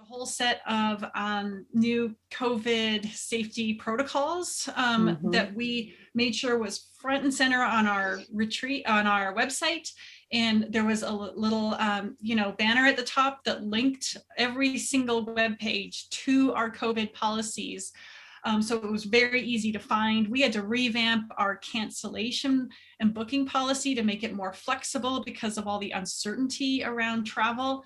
whole set of new COVID safety protocols that we made sure was front and center on our retreat, on our website. And there was a little, banner at the top that linked every single web page to our COVID policies. So it was very easy to find. We had to revamp our cancellation and booking policy to make it more flexible because of all the uncertainty around travel.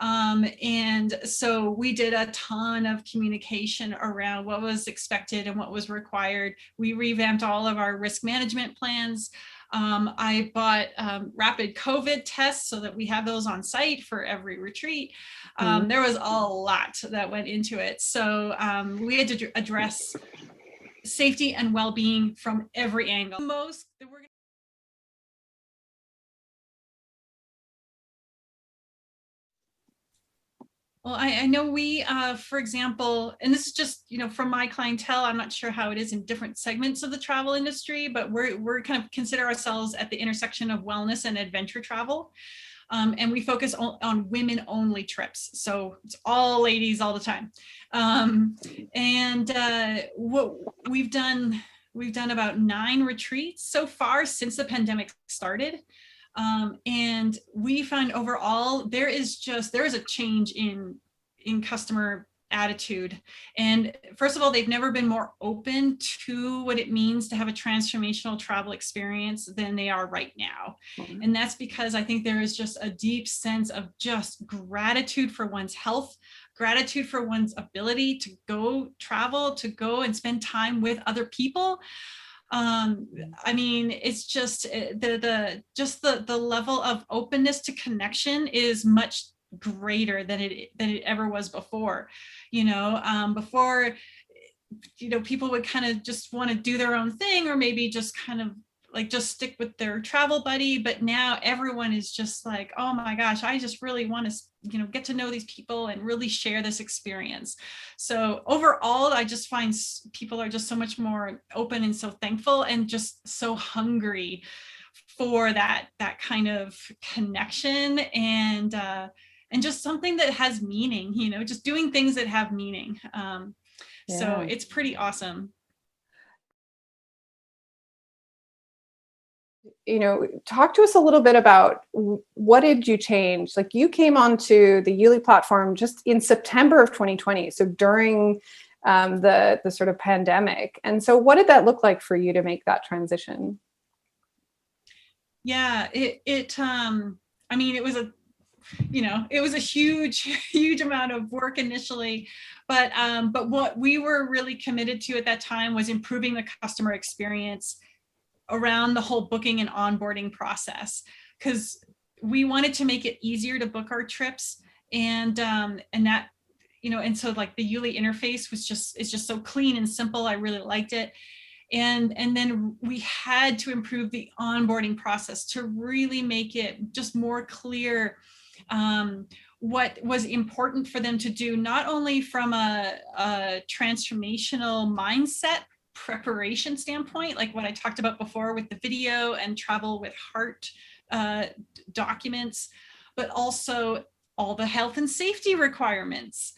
And so we did a ton of communication around what was expected and what was required. We revamped all of our risk management plans. I bought rapid COVID tests so that we have those on site for every retreat. There was a lot that went into it. So we had to address safety and well-being from every angle. Well, I know we, for example, and this is just, from my clientele, I'm not sure how it is in different segments of the travel industry, but we're kind of consider ourselves at the intersection of wellness and adventure travel. And we focus on women only trips. So it's all ladies all the time. What we've done about 9 retreats so far since the pandemic started. And we find overall there is a change in customer attitude. And first of all, they've never been more open to what it means to have a transformational travel experience than they are right now. And that's because I think there is just a deep sense of just gratitude for one's health, gratitude for one's ability to go travel, to go and spend time with other people. I mean, it's just the level of openness to connection is much greater than it ever was before. Before, people would kind of just want to do their own thing, or maybe just kind of like just stick with their travel buddy. But now everyone is just like, oh my gosh, I just really want to, get to know these people and really share this experience. So overall, I just find people are just so much more open and so thankful and just so hungry for that kind of connection and just something that has meaning, just doing things that have meaning. So it's pretty awesome. Talk to us a little bit about what did you change? Like, you came onto the YouLi platform just in September of 2020, so during the sort of pandemic. And so what did that look like for you to make that transition? Yeah, I mean, it was a huge amount of work initially, but what we were really committed to at that time was improving the customer experience around the whole booking and onboarding process, because we wanted to make it easier to book our trips, and that, and so like the YouLi interface is just so clean and simple. I really liked it. And then we had to improve the onboarding process to really make it just more clear what was important for them to do, not only from a transformational mindset preparation standpoint, like what I talked about before with the video and travel with heart documents, but also all the health and safety requirements.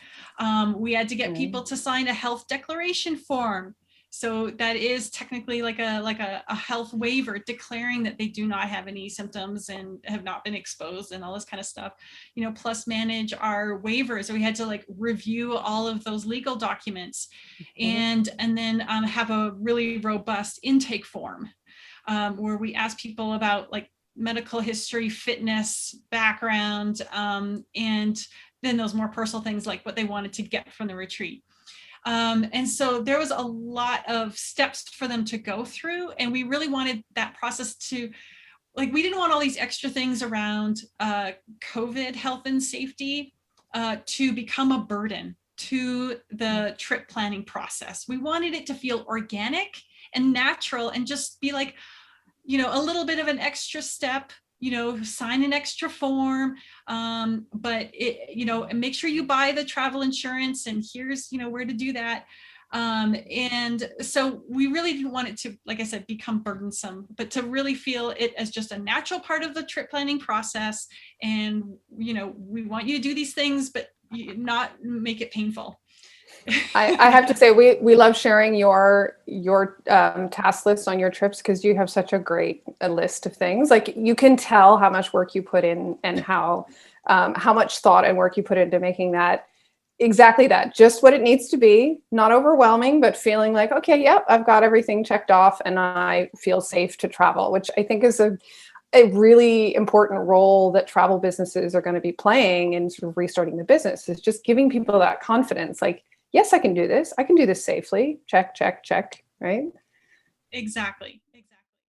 We had to get people to sign a health declaration form. So that is technically like a health waiver declaring that they do not have any symptoms and have not been exposed and all this kind of stuff, plus manage our waivers. So we had to like review all of those legal documents and then have a really robust intake form where we ask people about like medical history, fitness, background, and then those more personal things like what they wanted to get from the retreat. And so there was a lot of steps for them to go through. And we really wanted that process to, like, we didn't want all these extra things around COVID health and safety to become a burden to the trip planning process. We wanted it to feel organic and natural and just be like, a little bit of an extra step, sign an extra form, but make sure you buy the travel insurance, and here's, where to do that. And so we really didn't want it to, like I said, become burdensome, but to really feel it as just a natural part of the trip planning process. And, we want you to do these things, but not make it painful. I have to say, we love sharing your task list on your trips, because you have such a great list of things. Like, you can tell how much work you put in, and how much thought and work you put into making that exactly that, just what it needs to be, not overwhelming, but feeling like, okay, yep, I've got everything checked off and I feel safe to travel, which I think is a really important role that travel businesses are going to be playing in sort of restarting the business, is just giving people that confidence. Like, yes, I can do this. I can do this safely. Check, check, check. Right? Exactly.